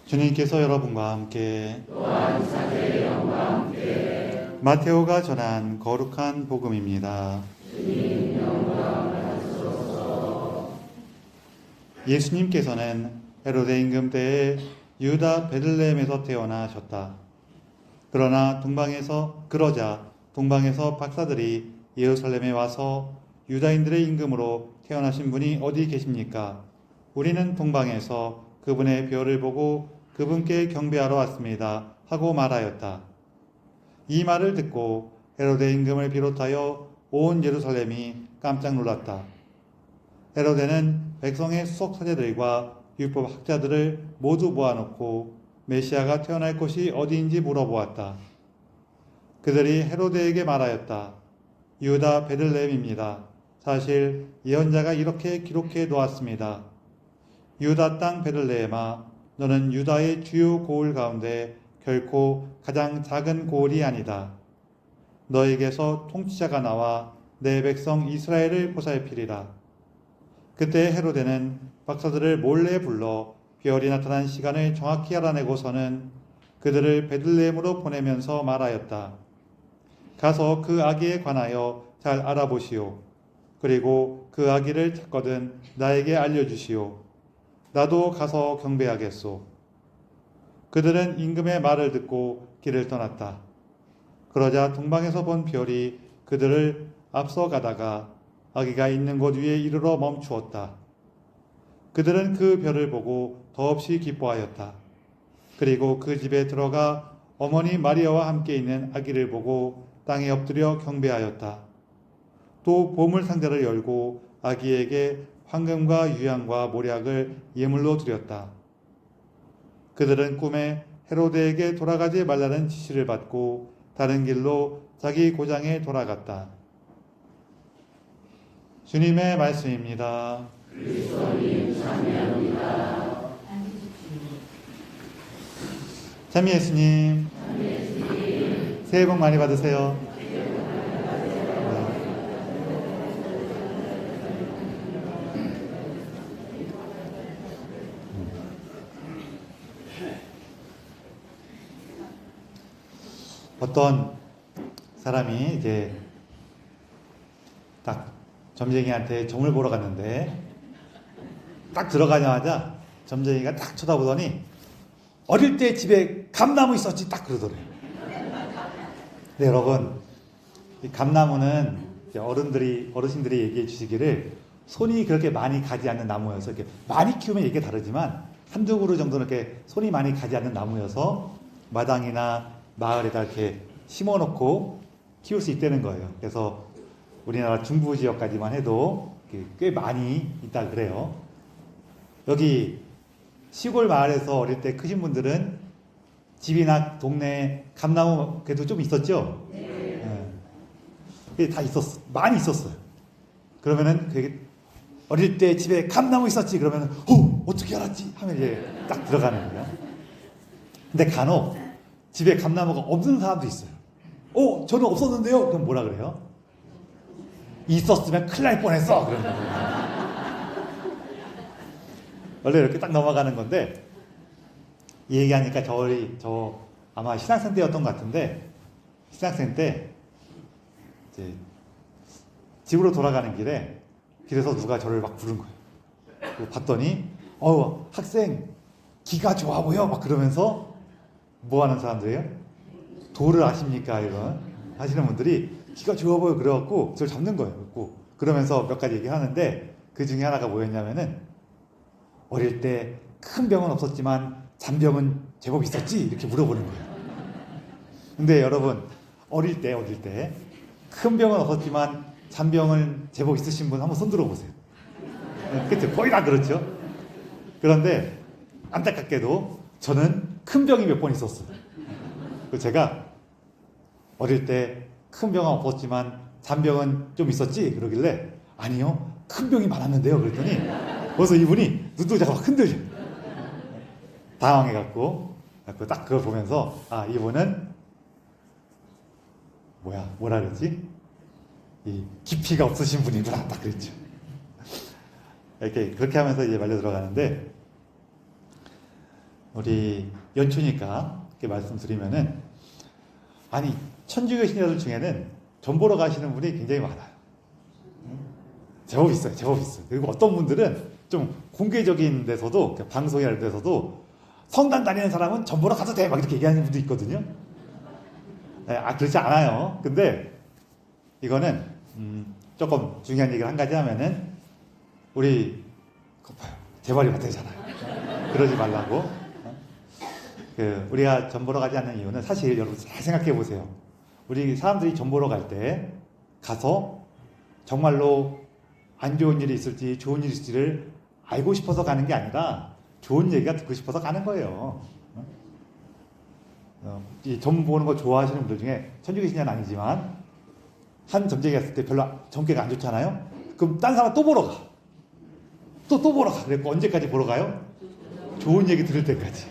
주님께서 여러분과 함께 마테오가 전한 거룩한 복음입니다. 예수님께서는 헤로데 임금 때에 유다 베들레헴에서 태어나셨다. 그러자 동방에서 박사들이 예루살렘에 와서 유다인들의 임금으로 태어나신 분이 어디 계십니까? 우리는 동방에서 그분의 별을 보고 그분께 경배하러 왔습니다. 하고 말하였다. 이 말을 듣고 헤로데 임금을 비롯하여 온 예루살렘이 깜짝 놀랐다. 헤로데는 백성의 수석 사제들과 율법 학자들을 모두 모아놓고 메시아가 태어날 곳이 어디인지 물어보았다. 그들이 헤로데에게 말하였다. 유다 베들레헴입니다. 사실 예언자가 이렇게 기록해 놓았습니다. 유다 땅 베들레헴아, 너는 유다의 주요 고을 가운데 결코 가장 작은 고을이 아니다. 너에게서 통치자가 나와 내 백성 이스라엘을 보살피리라. 그때 헤로데는 박사들을 몰래 불러 별이 나타난 시간을 정확히 알아내고서는 그들을 베들레헴으로 보내면서 말하였다. 가서 그 아기에 관하여 잘 알아보시오. 그리고 그 아기를 찾거든 나에게 알려주시오. 나도 가서 경배하겠소. 그들은 임금의 말을 듣고 길을 떠났다. 그러자 동방에서 본 별이 그들을 앞서 가다가 아기가 있는 곳 위에 이르러 멈추었다. 그들은 그 별을 보고 더없이 기뻐하였다. 그리고 그 집에 들어가 어머니 마리아와 함께 있는 아기를 보고 땅에 엎드려 경배하였다. 또 보물 상자를 열고 아기에게 황금과 유향과 모략을 예물로 드렸다. 그들은 꿈에 헤로데에게 돌아가지 말라는 지시를 받고 다른 길로 자기 고장에 돌아갔다. 주님의 말씀입니다. 그리스도님 찬미합니다. 찬미 예수님, 새해 복 많이 받으세요. 어떤 사람이 이제 딱 점쟁이한테 점을 보러 갔는데 딱 들어가자마자 점쟁이가 딱 쳐다보더니 어릴 때 집에 감나무 있었지 딱 그러더래요. 근데 여러분, 이 감나무는 어르신들이 얘기해 주시기를 손이 그렇게 많이 가지 않는 나무여서 이렇게 많이 키우면 이게 다르지만 한두 그루 정도는 이렇게 손이 많이 가지 않는 나무여서 마당이나 마을에다 이렇게 심어놓고 키울 수 있다는 거예요. 그래서 우리나라 중부 지역까지만 해도 꽤 많이 있다 그래요. 여기 시골 마을에서 어릴 때 크신 분들은 집이나 동네에 감나무 그래도 좀 있었죠? 네. 다 있었어. 많이 있었어요. 그러면은 그게 어릴 때 집에 감나무 있었지? 그러면은 어떻게 알았지? 하면 이제 딱 들어가는 거예요. 근데 간혹 집에 감나무가 없는 사람도 있어요. 저는 없었는데요? 그럼 뭐라 그래요? 있었으면 큰일 날 뻔했어. 그런 거예요. 원래 이렇게 딱 넘어가는 건데, 이 얘기하니까 저 아마 신학생 때였던 것 같은데, 신학생 때 이제 집으로 돌아가는 길에서 누가 저를 막 부른 거예요. 봤더니 학생 기가 좋아 보여 막 그러면서 뭐 하는 사람들이에요? 도를 아십니까? 이런 하시는 분들이 기가 좋아 보여 그래갖고 저를 잡는 거예요. 그러면서 몇 가지 얘기하는데 그 중에 하나가 뭐였냐면은 어릴 때 큰 병은 없었지만 잔병은 제법 있었지? 이렇게 물어보는 거예요. 근데 여러분 어릴 때 큰 병은 없었지만 잔병은 제법 있으신 분 한번 손 들어보세요. 그렇죠? 거의 다 그렇죠. 그런데 안타깝게도 저는 큰 병이 몇 번 있었어요. 제가 어릴 때 큰 병은 없었지만 잔병은 좀 있었지? 그러길래 아니요, 큰 병이 많았는데요. 그랬더니 벌써 이분이 눈동자가 막 흔들려. 당황해갖고 딱 그걸 보면서 이분은 뭐라 그랬지? 이 깊이가 없으신 분이구나 딱 그랬죠. 이렇게 그렇게 하면서 이제 말려 들어가는데 우리 연초니까 이렇게 말씀드리면은, 아니 천주교 신자들 중에는 점 보러 가시는 분이 굉장히 많아요. 제법 있어요. 제법 있어요. 그리고 어떤 분들은 좀 공개적인 데서도, 방송이나 이런 데서도 성당 다니는 사람은 점 보러 가도 돼 막 이렇게 얘기하는 분도 있거든요. 그렇지 않아요. 근데 이거는 조금 중요한 얘기를 한 가지 하면은, 우리 재벌이 받으잖아요. 그러지 말라고. 우리가 점 보러 가지 않는 이유는, 사실 여러분 잘 생각해 보세요. 우리 사람들이 점 보러 갈 때 가서 정말로 안 좋은 일이 있을지 좋은 일이 있을지를 알고 싶어서 가는 게 아니라 좋은 얘기가 듣고 싶어서 가는 거예요. 이 점 보는 거 좋아하시는 분들 중에, 천주교 신자는 아니지만 한 점쟁이 갔을 때 별로 점괘가 안 좋잖아요. 그럼 딴 사람 또 보러 가. 또 보러 가. 그래서 언제까지 보러 가요? 좋은 얘기 들을 때까지.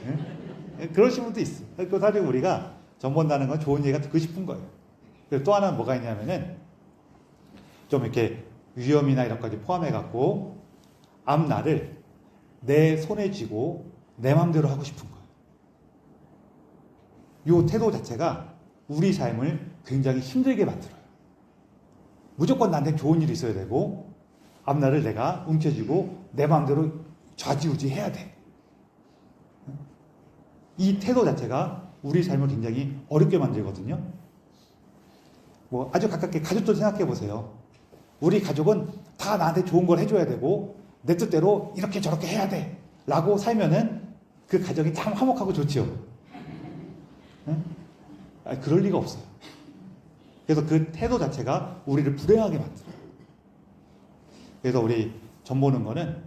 그러신 분도 있어. 그 사실 우리가 점 본다는 건 좋은 얘기가 듣고 싶은 거예요. 그리고 또 하나는 뭐가 있냐면은, 좀 이렇게 위험이나 이런 것까지 포함해갖고 앞날을 내 손에 쥐고 내 마음대로 하고 싶은 거예요. 이 태도 자체가 우리 삶을 굉장히 힘들게 만들어요. 무조건 나한테 좋은 일이 있어야 되고, 앞날을 내가 움켜쥐고 내 마음대로 좌지우지 해야 돼. 이 태도 자체가 우리 삶을 굉장히 어렵게 만들거든요. 뭐 아주 가깝게 가족들 생각해 보세요. 우리 가족은 다 나한테 좋은 걸 해줘야 되고 내 뜻대로 이렇게 저렇게 해야 돼 라고 살면은 그 가정이 참 화목하고 좋지요. 그럴 리가 없어요. 그래서 그 태도 자체가 우리를 불행하게 만들어요. 그래서 우리 점 보는 거는,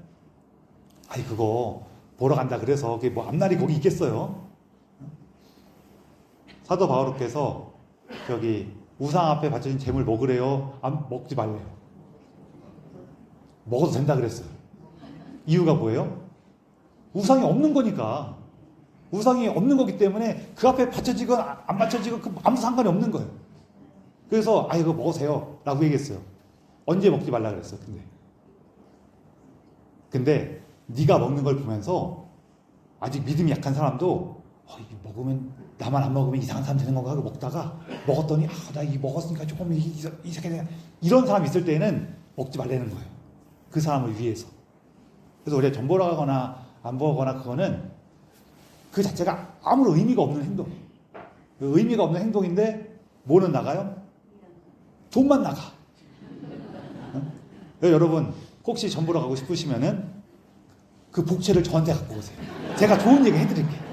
그거 보러 간다 그래서 그게 뭐 앞날이 거기 있겠어요? 사도 바오로께서 저기 우상 앞에 바쳐진 재물 먹으래요? 먹지 말래요? 먹어도 된다 그랬어요. 이유가 뭐예요? 우상이 없는 거니까. 우상이 없는 거기 때문에 그 앞에 바쳐지건 안 바쳐지건 아무 상관이 없는 거예요. 그래서 이거 먹으세요 라고 얘기했어요. 언제 먹지 말라 그랬어. 근데 네가 먹는 걸 보면서 아직 믿음이 약한 사람도 이거 먹으면, 나만 안 먹으면 이상한 사람 되는 건가 하고 먹다가 먹었더니 나 이거 먹었으니까 조금 이상하게, 이런 사람이 있을 때는 먹지 말라는 거예요. 그 사람을 위해서. 그래서 우리가 점 보러 가거나 안 보거나 그거는 그 자체가 아무런 의미가 없는 행동이에요. 의미가 없는 행동인데 뭐는 나가요? 돈만 나가. 여러분 혹시 점 보러 가고 싶으시면은 그 복채를 저한테 갖고 오세요. 제가 좋은 얘기 해드릴게요.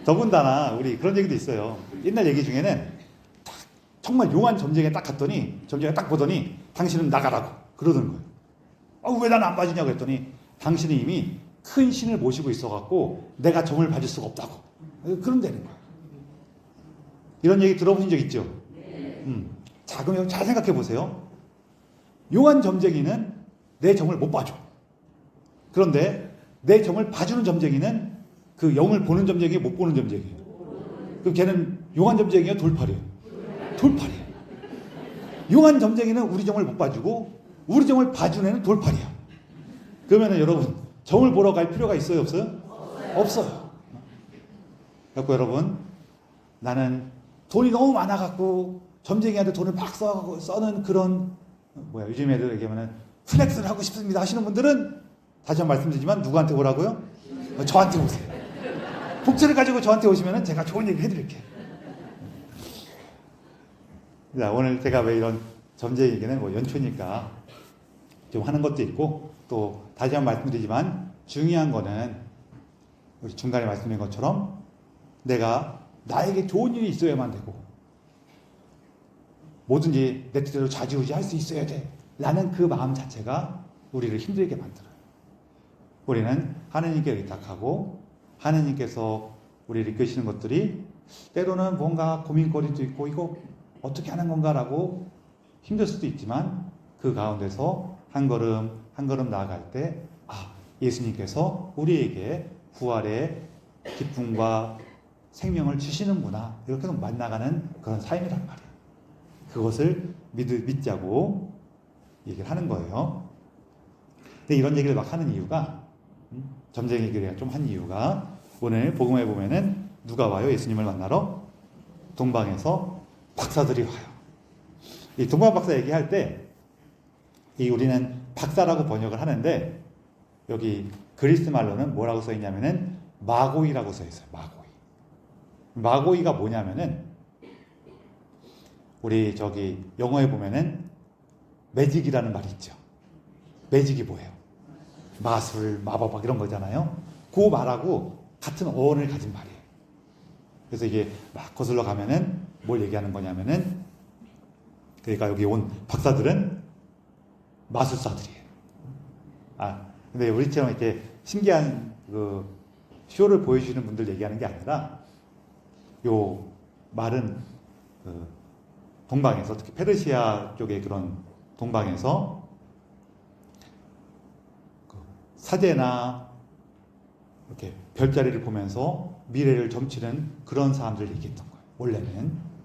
더군다나 우리 그런 얘기도 있어요. 옛날 얘기 중에는 정말 용한 점쟁이에 딱 갔더니, 점쟁이가 딱 보더니 당신은 나가라고 그러는 거예요. 왜 난 안 봐주냐고 했더니, 당신이 이미 큰 신을 모시고 있어갖고 내가 점을 봐줄 수가 없다고. 그런다는 거예요. 이런 얘기 들어보신 적 있죠? 자, 그럼 잘 생각해 보세요. 용한 점쟁이는 내 점을 못 봐줘. 그런데 내 점을 봐주는 점쟁이는 그 영을 보는 점쟁이, 못 보는 점쟁이에요. 그럼 걔는 용한 점쟁이야, 돌팔이에요? 돌팔이에요. 용한 점쟁이는 우리 점을 못 봐주고 우리 점을 봐주는 애는 돌팔이야. 그러면은 여러분 점을 보러 갈 필요가 있어요, 없어요? 없어요. 그래서 여러분, 나는 돈이 너무 많아갖고 점쟁이한테 돈을 막 써는 그런, 요즘 애들 얘기하면은 플렉스를 하고 싶습니다 하시는 분들은 다시 한번 말씀드리지만 누구한테 오라고요? 저한테 오세요. 복제를 가지고 저한테 오시면은 제가 좋은 얘기 해드릴게요. 자, 오늘 제가 왜 이런 점쟁이 얘기는 연초니까 좀 하는 것도 있고, 또 다시 한번 말씀드리지만 중요한 거는 우리 중간에 말씀드린 것처럼 내가 나에게 좋은 일이 있어야만 되고 뭐든지 내 뜻대로 좌지우지 할 수 있어야 돼 라는 그 마음 자체가 우리를 힘들게 만들어요. 우리는 하느님께 의탁하고 하느님께서 우리를 이끄시는 것들이 때로는 뭔가 고민거리도 있고 이거 어떻게 하는 건가라고 힘들 수도 있지만, 그 가운데서 한 걸음 한 걸음 나아갈 때 예수님께서 우리에게 부활의 기쁨과 생명을 주시는구나, 이렇게 만나가는 그런 삶이란 말이에요. 그것을 믿자고 얘기를 하는 거예요. 근데 이런 얘기를 막 하는 이유가 점쟁이 기를 좀 한 이유가 오늘 복음에 보면은 누가 와요? 예수님을 만나러? 동방에서 박사들이 와요. 이 동방 박사 얘기할 때 이 우리는 박사라고 번역을 하는데 여기 그리스 말로는 뭐라고 써 있냐면은 마고이라고 써 있어요. 마고이. 마고이가 뭐냐면은 우리 저기 영어에 보면은 매직이라는 말이 있죠. 매직이 뭐예요? 마술, 마법 막 이런 거잖아요. 그 말하고 같은 어원을 가진 말이에요. 그래서 이게 막 거슬러 가면은 뭘 얘기하는 거냐면은 그러니까 여기 온 박사들은 마술사들이에요. 근데 우리처럼 이렇게 신기한 그 쇼를 보여주는 분들 얘기하는 게 아니라 요 말은 그 동방에서 특히 페르시아 쪽의 그런 동방에서 그 사제나 이렇게 별자리를 보면서 미래를 점치는 그런 사람들 얘기했던 거예요. 원래는.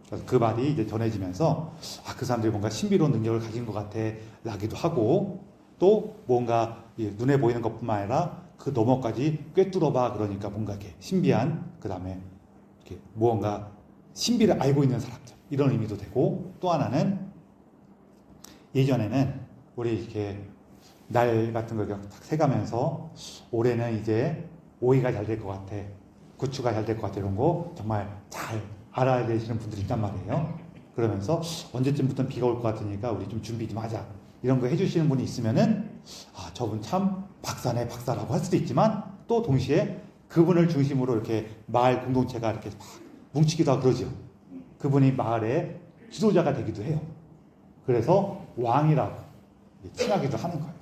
그래서 그 말이 이제 전해지면서 그 사람들이 뭔가 신비로운 능력을 가진 것 같아 라기도 하고 또 뭔가 눈에 보이는 것뿐만 아니라 그 너머까지 꿰뚫어봐 그러니까 뭔가 이렇게 신비한 그 다음에 이렇게 무언가 신비를 알고 있는 사람들 이런 의미도 되고 또 하나는 예전에는 우리 이렇게 날 같은 걸 딱 세가면서 올해는 이제 오이가 잘 될 것 같아 고추가 잘 될 것 같아 이런 거 정말 잘 알아야 되시는 분들이 있단 말이에요. 그러면서 언제쯤부터 비가 올 것 같으니까 우리 좀 준비 좀 하자 이런 거 해주시는 분이 있으면은 저분 참 박사네 박사라고 할 수도 있지만 또 동시에 그분을 중심으로 이렇게 마을 공동체가 이렇게 막 뭉치기도 하고 그러죠. 그분이 마을의 지도자가 되기도 해요. 그래서 왕이라고 칭하기도 하는 거예요.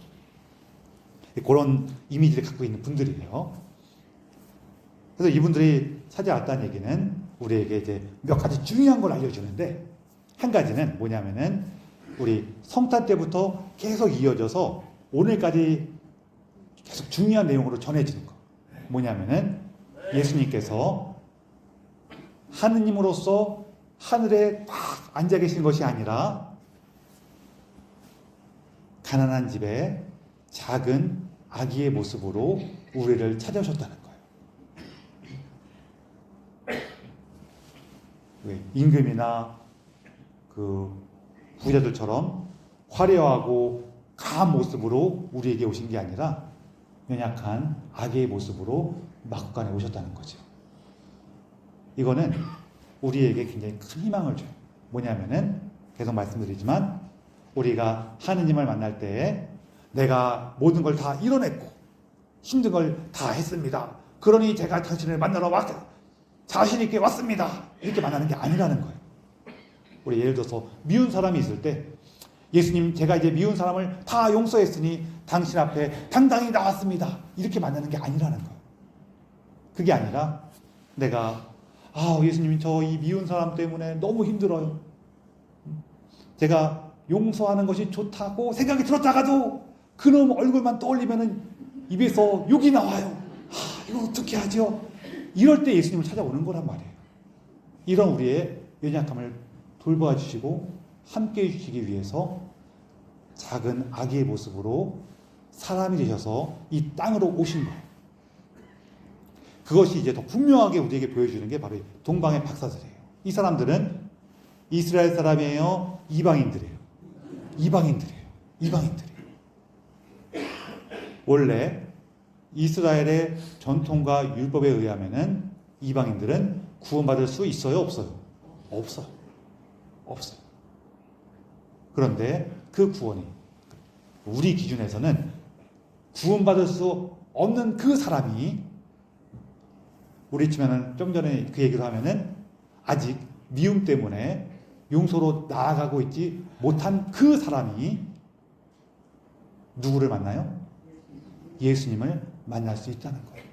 그런 이미지를 갖고 있는 분들이에요. 그래서 이분들이 찾아왔다는 얘기는 우리에게 이제 몇 가지 중요한 걸 알려주는데 한 가지는 뭐냐면은 우리 성탄 때부터 계속 이어져서 오늘까지 계속 중요한 내용으로 전해지는 거. 뭐냐면은 예수님께서 하느님으로서 하늘에 딱 앉아 계신 것이 아니라 가난한 집에 작은 아기의 모습으로 우리를 찾아오셨다는 거예요. 임금이나 그 부자들처럼 화려하고 강한 모습으로 우리에게 오신 게 아니라 연약한 아기의 모습으로 막간에 오셨다는 거죠. 이거는 우리에게 굉장히 큰 희망을 줘요. 뭐냐면은 계속 말씀드리지만 우리가 하느님을 만날 때 내가 모든 걸 다 이뤄냈고 힘든 걸 다 했습니다. 그러니 제가 당신을 만나러 자신 있게 왔습니다. 이렇게 만나는 게 아니라는 거예요. 우리 예를 들어서 미운 사람이 있을 때 예수님 제가 이제 미운 사람을 다 용서했으니 당신 앞에 당당히 나왔습니다. 이렇게 만나는 게 아니라는 거예요. 그게 아니라 내가 예수님 저 이 미운 사람 때문에 너무 힘들어요. 제가 용서하는 것이 좋다고 생각이 들었다가도 그놈 얼굴만 떠올리면은 입에서 욕이 나와요. 이거 어떻게 하죠? 이럴 때 예수님을 찾아오는 거란 말이에요. 이런 우리의 연약함을 돌봐 주시고 함께 해주시기 위해서 작은 아기의 모습으로 사람이 되셔서 이 땅으로 오신 거예요. 그것이 이제 더 분명하게 우리에게 보여주는 게 바로 동방의 박사들이에요. 이 사람들은 이스라엘 사람이에요? 이방인들이에요? 이방인들이에요. 원래 이스라엘의 전통과 율법에 의하면은 이방인들은 구원받을 수 있어요? 없어요? 없어요. 그런데 그 구원이 우리 기준에서는 구원받을 수 없는 그 사람이 우리 치면은 좀 전에 그 얘기를 하면은 아직 미움 때문에 용서로 나아가고 있지 못한 그 사람이 누구를 만나요? 예수님을 만날 수 있다는 거예요.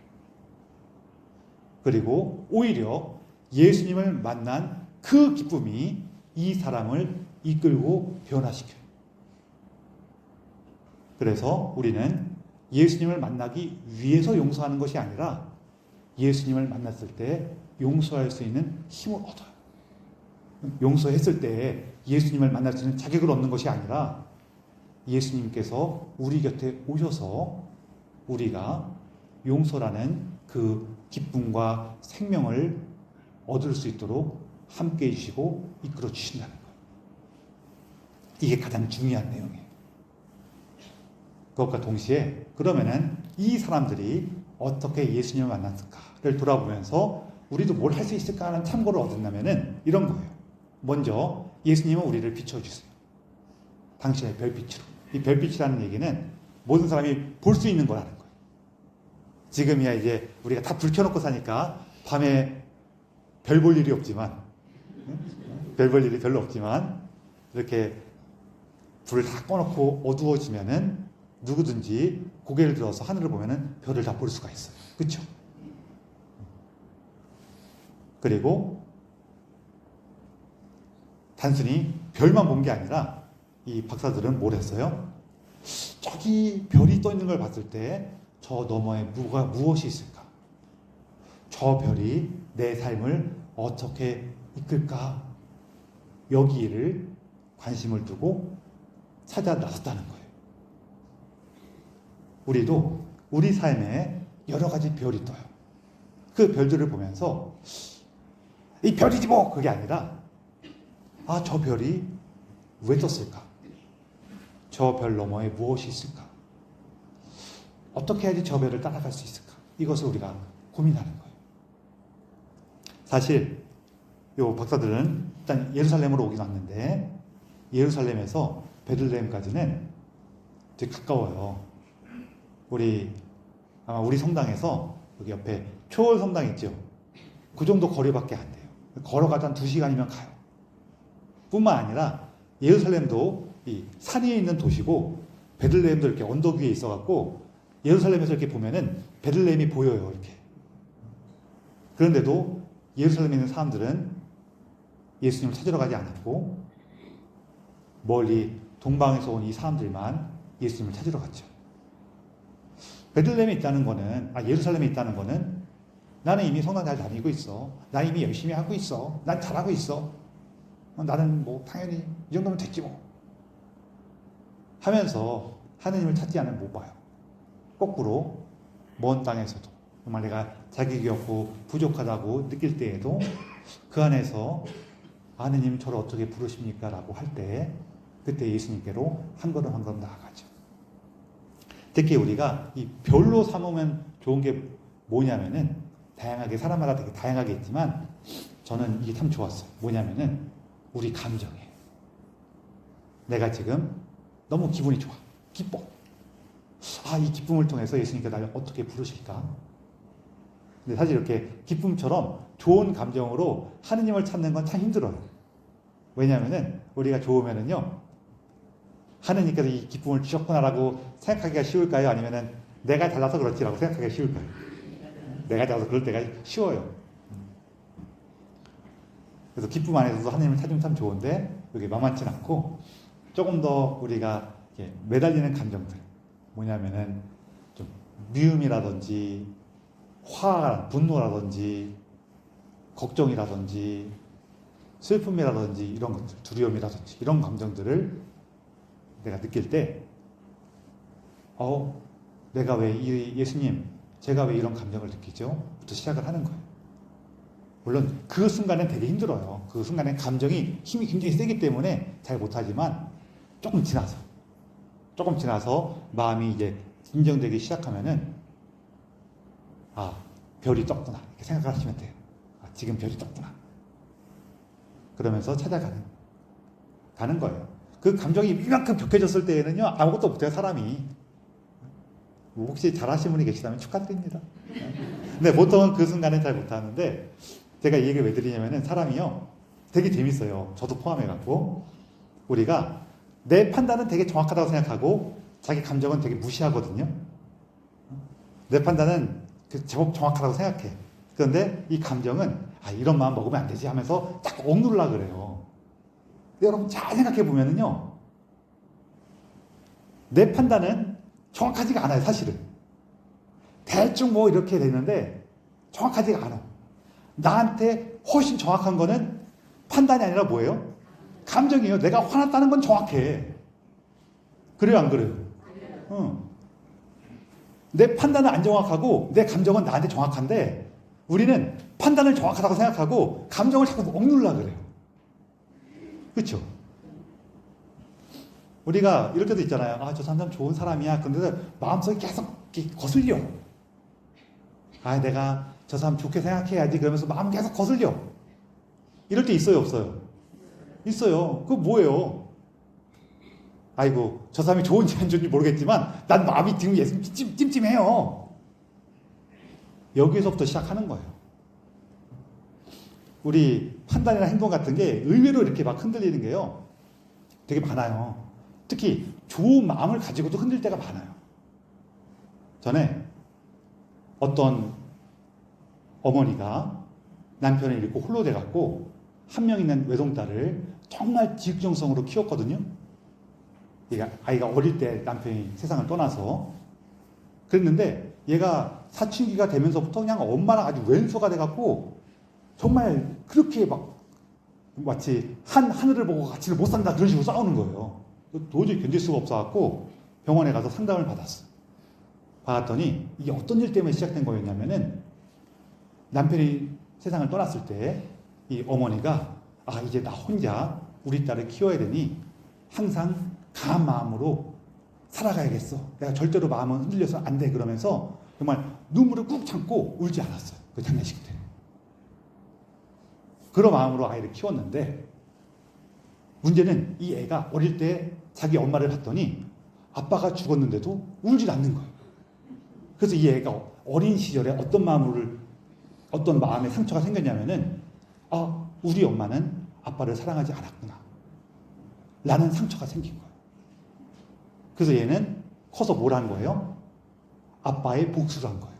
그리고 오히려 예수님을 만난 그 기쁨이 이 사람을 이끌고 변화시켜요. 그래서 우리는 예수님을 만나기 위해서 용서하는 것이 아니라 예수님을 만났을 때 용서할 수 있는 힘을 얻어요. 용서했을 때 예수님을 만날 수 있는 자격을 얻는 것이 아니라 예수님께서 우리 곁에 오셔서 우리가 용서라는 그 기쁨과 생명을 얻을 수 있도록 함께 해주시고 이끌어 주신다는 거예요. 이게 가장 중요한 내용이에요. 그것과 동시에 그러면은 이 사람들이 어떻게 예수님을 만났을까를 돌아보면서 우리도 뭘 할 수 있을까 하는 참고를 얻었냐면은 이런 거예요. 먼저 예수님은 우리를 비춰주세요. 당신의 별빛으로. 이 별빛이라는 얘기는 모든 사람이 볼 수 있는 거라는 거예요. 지금이야 이제 우리가 다 불 켜놓고 사니까 밤에 별 볼 일이 없지만, 별 볼 일이 별로 없지만 이렇게 불을 다 꺼놓고 어두워지면은 누구든지 고개를 들어서 하늘을 보면은 별을 다 볼 수가 있어요. 그렇죠? 그리고 단순히 별만 본 게 아니라 이 박사들은 뭘 했어요? 저기 별이 떠 있는 걸 봤을 때 저 너머에 무엇이 있을까? 저 별이 내 삶을 어떻게 이끌까? 여기를 관심을 두고 찾아 나섰다는 거예요. 우리도 우리 삶에 여러 가지 별이 떠요. 그 별들을 보면서 이 별이지 뭐 그게 아니라 아, 저 별이 왜 떴을까? 저 별 너머에 무엇이 있을까? 어떻게 해야지 저 별을 따라갈 수 있을까? 이것을 우리가 고민하는 거예요. 사실 요 박사들은 일단 예루살렘으로 오긴 왔는데 예루살렘에서 베들레헴까지는 되게 가까워요. 아마 우리 성당에서 여기 옆에 초월 성당 있죠? 그 정도 거리밖에 안 돼요. 걸어가다 한 2시간이면 가요. 뿐만 아니라 예루살렘도 이 산 위에 있는 도시고 베들레헴도 이렇게 언덕 위에 있어갖고 예루살렘에서 이렇게 보면은 베들레헴이 보여요. 이렇게. 그런데도 예루살렘에 있는 사람들은 예수님을 찾으러 가지 않았고 멀리 동방에서 온 이 사람들만 예수님을 찾으러 갔죠. 베들레헴에 있다는 거는, 예루살렘에 있다는 거는 나는 이미 성당 잘 다니고 있어. 나 이미 열심히 하고 있어. 난 잘하고 있어. 나는 뭐 당연히 이 정도면 됐지 뭐. 하면서 하느님을 찾지 않으면 못 봐요. 거꾸로 먼 땅에서도 정말 내가 자격이 없고 부족하다고 느낄 때에도 그 안에서 하느님 저를 어떻게 부르십니까? 라고 할 때 그때 예수님께로 한 걸음 한 걸음 나아가죠. 특히 우리가 이 별로 삼으면 좋은 게 뭐냐면은 다양하게 사람마다 되게 다양하게 있지만 저는 이게 참 좋았어요. 뭐냐면은 우리 감정이에요. 내가 지금 너무 기분이 좋아. 기뻐. 이 기쁨을 통해서 예수님께서 나를 어떻게 부르실까? 근데 사실 이렇게 기쁨처럼 좋은 감정으로 하느님을 찾는 건 참 힘들어요. 왜냐하면은 우리가 좋으면은요, 하느님께서 이 기쁨을 주셨구나라고 생각하기가 쉬울까요? 아니면은 내가 잘나서 그렇지라고 생각하기가 쉬울까요? 내가 잘나서 그럴 때가 쉬워요. 그래서 기쁨 안에서도 하느님을 찾으면 참 좋은데 여기 만만치 않고 조금 더 우리가 매달리는 감정들 뭐냐면은 좀 미움이라든지 화, 분노라든지 걱정이라든지 슬픔이라든지 이런 것들, 두려움이라든지 이런 감정들을 내가 느낄 때 내가 왜 예수님 제가 왜 이런 감정을 느끼죠? 부터 시작을 하는 거예요. 물론 그 순간엔 되게 힘들어요. 그 순간엔 감정이 힘이 굉장히 세기 때문에 잘 못하지만 조금 지나서 마음이 이제 진정되기 시작하면은 별이 떴구나 이렇게 생각하시면 돼요. 지금 별이 떴구나. 그러면서 찾아가는 거예요. 그 감정이 이만큼 격해졌을 때에는요 아무것도 못해요 사람이. 혹시 잘하시는 분이 계시다면 축하드립니다. 근데 보통은 그 순간엔 잘 못하는데 제가 이 얘기를 왜 드리냐면은 사람이요 되게 재밌어요. 저도 포함해갖고 우리가 내 판단은 되게 정확하다고 생각하고 자기 감정은 되게 무시하거든요. 내 판단은 제법 정확하다고 생각해. 그런데 이 감정은 이런 마음 먹으면 안 되지 하면서 딱 억누르려고 그래요. 근데 여러분 잘 생각해 보면은요 내 판단은 정확하지가 않아요. 사실은 대충 뭐 이렇게 되는데 정확하지가 않아. 나한테 훨씬 정확한 거는 판단이 아니라 뭐예요? 감정이에요. 내가 화났다는 건 정확해. 그래요 안 그래요? 내 판단은 안 정확하고 내 감정은 나한테 정확한데 우리는 판단을 정확하다고 생각하고 감정을 자꾸 억누르려고 그래요. 그렇죠? 우리가 이럴 때도 있잖아요. 아, 저 사람 좋은 사람이야. 그런데 마음속에 계속 거슬려. 아, 내가 저 사람 좋게 생각해야지. 그러면서 마음 계속 거슬려. 이럴 때 있어요, 없어요? 있어요. 그거 뭐예요? 아이고, 저 사람이 좋은지 안 좋은지 모르겠지만 난 마음이 지금 예수님 찜찜해요. 여기에서부터 시작하는 거예요. 우리 판단이나 행동 같은 게 의외로 이렇게 막 흔들리는 게요. 되게 많아요. 특히 좋은 마음을 가지고도 흔들 때가 많아요. 전에 어떤 어머니가 남편을 잃고 홀로 돼갖고 한 명 있는 외동딸을 정말 지극정성으로 키웠거든요. 아이가 어릴 때 남편이 세상을 떠나서 그랬는데 얘가 사춘기가 되면서부터 그냥 엄마랑 아주 왼수가 돼갖고 정말 그렇게 막 마치 하늘을 보고 같이를 못 산다 그런 식으로 싸우는 거예요. 도저히 견딜 수가 없어갖고 병원에 가서 상담을 받았어요. 받았더니 이게 어떤 일 때문에 시작된 거였냐면은 남편이 세상을 떠났을 때 이 어머니가 아, 이제 나 혼자 우리 딸을 키워야 되니 항상 강한 마음으로 살아가야겠어. 내가 절대로 마음은 흔들려서 안 돼. 그러면서 정말 눈물을 꾹 참고 울지 않았어요. 그 장례식 때. 그런 마음으로 아이를 키웠는데 문제는 이 애가 어릴 때 자기 엄마를 봤더니 아빠가 죽었는데도 울질 않는 거예요. 그래서 이 애가 어린 시절에 어떤 마음에 상처가 생겼냐면은 아, 우리 엄마는 아빠를 사랑하지 않았구나. 라는 상처가 생긴 거예요. 그래서 얘는 커서 뭘 한 거예요? 아빠의 복수를 한 거예요.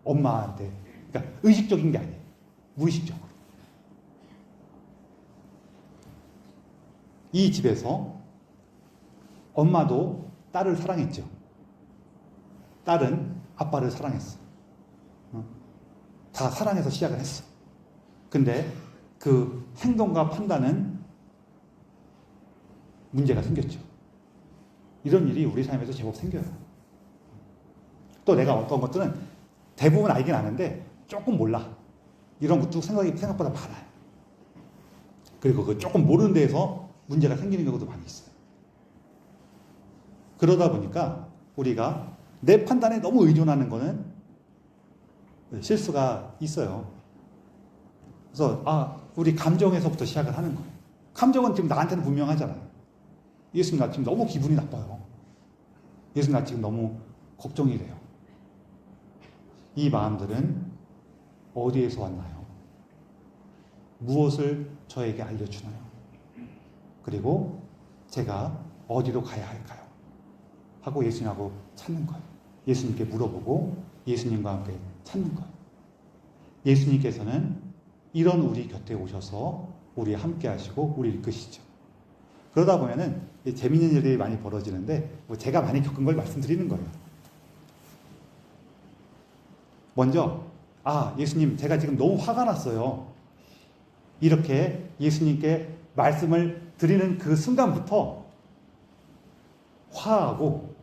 엄마한테. 그러니까 의식적인 게 아니에요. 무의식적으로. 이 집에서 엄마도 딸을 사랑했죠. 딸은 아빠를 사랑했어. 다 사랑해서 시작을 했어. 근데 그 행동과 판단은 문제가 생겼죠. 이런 일이 우리 삶에서 제법 생겨요. 또 내가 어떤 것들은 대부분 알긴 아는데 조금 몰라. 이런 것도 생각보다 많아요. 그리고 그 조금 모르는 데에서 문제가 생기는 경우도 많이 있어요. 그러다 보니까 우리가 내 판단에 너무 의존하는 거는 실수가 있어요. 그래서 우리 감정에서부터 시작을 하는 거예요. 감정은 지금 나한테는 분명하잖아요. 예수님 나 지금 너무 기분이 나빠요. 예수님 나 지금 너무 걱정이 돼요. 이 마음들은 어디에서 왔나요? 무엇을 저에게 알려주나요? 그리고 제가 어디로 가야 할까요? 하고 예수님하고 찾는 거예요. 예수님께 물어보고 예수님과 함께 찾는 거예요. 예수님께서는 이런 우리 곁에 오셔서 우리 함께 하시고 우리 이끄시죠. 그러다 보면은 재미있는 일들이 많이 벌어지는데 제가 많이 겪은 걸 말씀드리는 거예요. 먼저 예수님 제가 지금 너무 화가 났어요. 이렇게 예수님께 말씀을 드리는 그 순간부터 화하고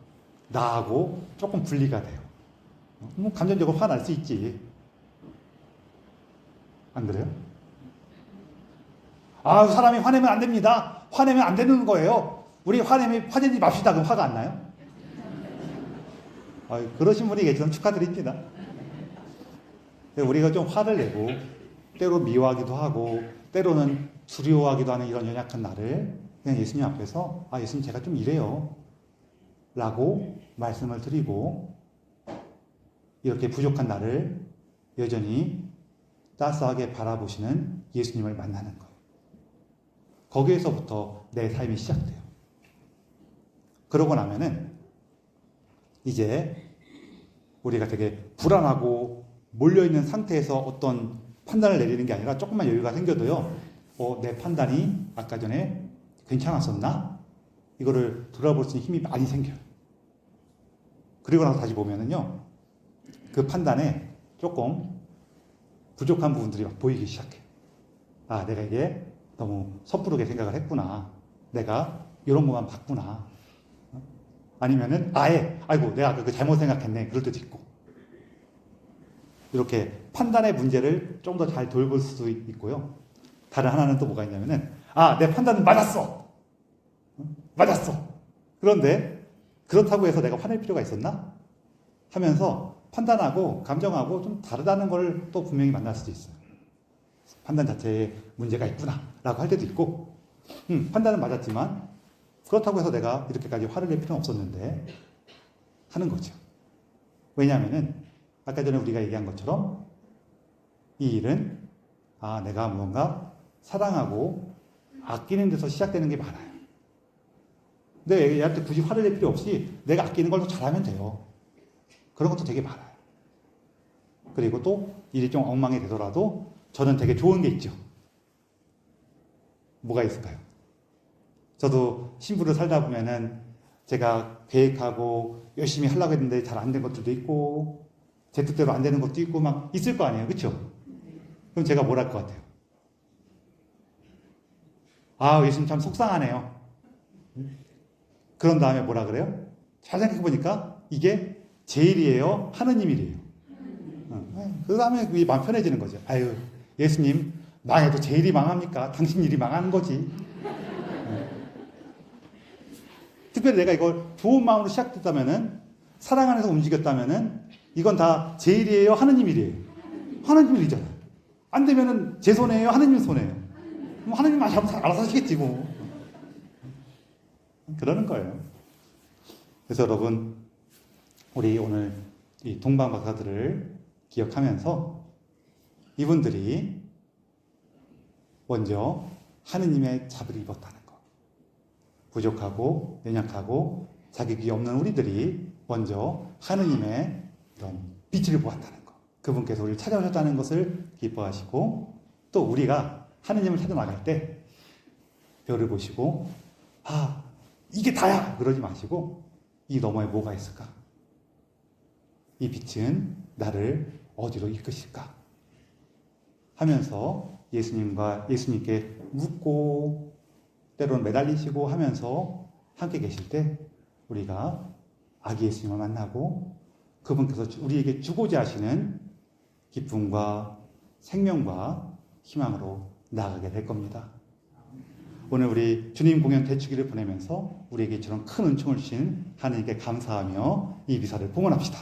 나하고 조금 분리가 돼요. 감정적으로 화가 날 수 있지. 안 그래요? 사람이 화내면 안 됩니다. 화내면 안 되는 거예요. 우리 화내지 맙시다. 그럼 화가 안 나요? 그러신 분이 계시면 축하드립니다. 우리가 좀 화를 내고 때로 미워하기도 하고 때로는 두려워하기도 하는 이런 연약한 나를 그냥 예수님 앞에서 예수님 제가 좀 이래요 라고 말씀을 드리고 이렇게 부족한 나를 여전히 따스하게 바라보시는 예수님을 만나는 거예요. 거기에서부터 내 삶이 시작돼요. 그러고 나면은 이제 우리가 되게 불안하고 몰려있는 상태에서 어떤 판단을 내리는 게 아니라 조금만 여유가 생겨도요, 내 판단이 아까 전에 괜찮았었나? 이거를 돌아볼 수 있는 힘이 많이 생겨요. 그리고 나서 다시 보면은요, 그 판단에 조금 부족한 부분들이 막 보이기 시작해요. 내가 이게 너무 섣부르게 생각을 했구나. 내가 이런 것만 봤구나. 아니면은 아예 아이고 내가 그 잘못 생각했네 그럴 때도 있고. 이렇게 판단의 문제를 좀 더 잘 돌볼 수도 있고요. 다른 하나는 또 뭐가 있냐면은 내 판단은 맞았어. 맞았어. 그런데 그렇다고 해서 내가 화낼 필요가 있었나? 하면서 판단하고 감정하고 좀 다르다는 걸 또 분명히 만날 수도 있어요. 판단 자체에 문제가 있구나 라고 할 때도 있고 판단은 맞았지만 그렇다고 해서 내가 이렇게까지 화를 낼 필요는 없었는데 하는 거죠. 왜냐하면은 아까 전에 우리가 얘기한 것처럼 이 일은 내가 무언가 사랑하고 아끼는 데서 시작되는 게 많아요. 근데 얘한테 굳이 화를 낼 필요 없이 내가 아끼는 걸 더 잘하면 돼요. 그런 것도 되게 많아요. 그리고 또 일이 좀 엉망이 되더라도 저는 되게 좋은 게 있죠. 뭐가 있을까요? 저도 신부를 살다 보면은 제가 계획하고 열심히 하려고 했는데 잘 안 된 것들도 있고 제 뜻대로 안 되는 것도 있고 막 있을 거 아니에요. 그렇죠? 그럼 제가 뭘 할 것 같아요? 예수님 참 속상하네요. 그런 다음에 뭐라 그래요? 잘 생각해보니까 이게 제 일이에요? 하느님 일이에요? 그 다음에 그게 마음 편해지는 거죠. 예수님 망해도 제 일이 망합니까? 당신 일이 망하는 거지. 특별히 내가 이걸 좋은 마음으로 시작됐다면은 사랑 안에서 움직였다면은 이건 다 제 일이에요? 하느님 일이에요? 하느님 일이잖아요. 안 되면은 제 손해예요? 하느님 손해예요? 하느님 알아서 하시겠지 뭐. 그러는 거예요. 그래서 여러분 우리 오늘 이 동방박사들을 기억하면서 이분들이 먼저 하느님의 잡을 입었다는 것, 부족하고 연약하고 자격이 없는 우리들이 먼저 하느님의 이런 빛을 보았다는 것, 그분께서 우리를 찾아오셨다는 것을 기뻐하시고 또 우리가 하느님을 찾아 나갈 때 별을 보시고 이게 다야 그러지 마시고 이 너머에 뭐가 있을까? 이 빛은 나를 어디로 이끄실까? 하면서 예수님께 묻고 때로는 매달리시고 하면서 함께 계실 때 우리가 아기 예수님을 만나고 그분께서 우리에게 주고자 하시는 기쁨과 생명과 희망으로 나아가게 될 겁니다. 오늘 우리 주님 공연 대축일을 보내면서 우리에게 이처럼 큰 은총을 주신 하나님께 감사하며 이 미사를 봉헌합시다.